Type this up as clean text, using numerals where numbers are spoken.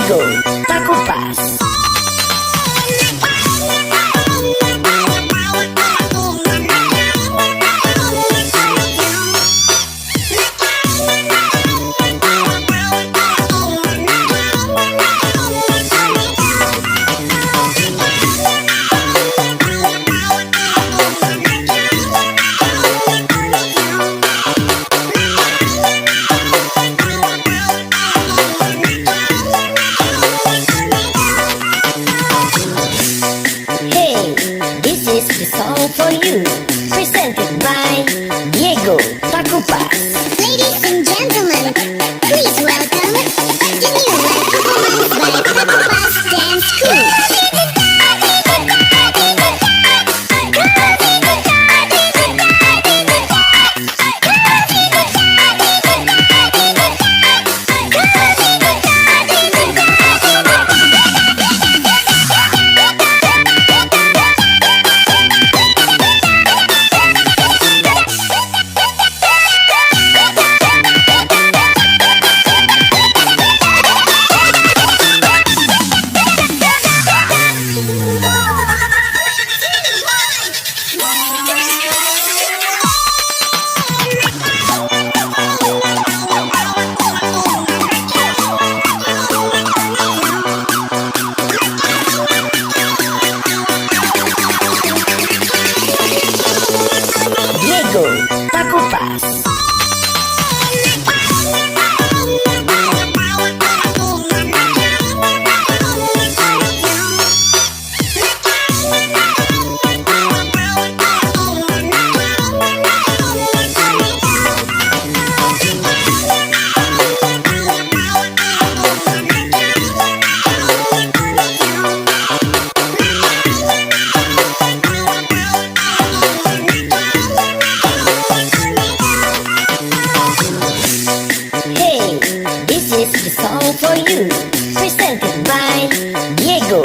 Diego Takupas. For you, presented by Diego Takupas. Ladies and gentlemen, please welcome the new performance by Takupas Dance Crew. Diego Takupas. Hey, this is the song for you, presented by Diego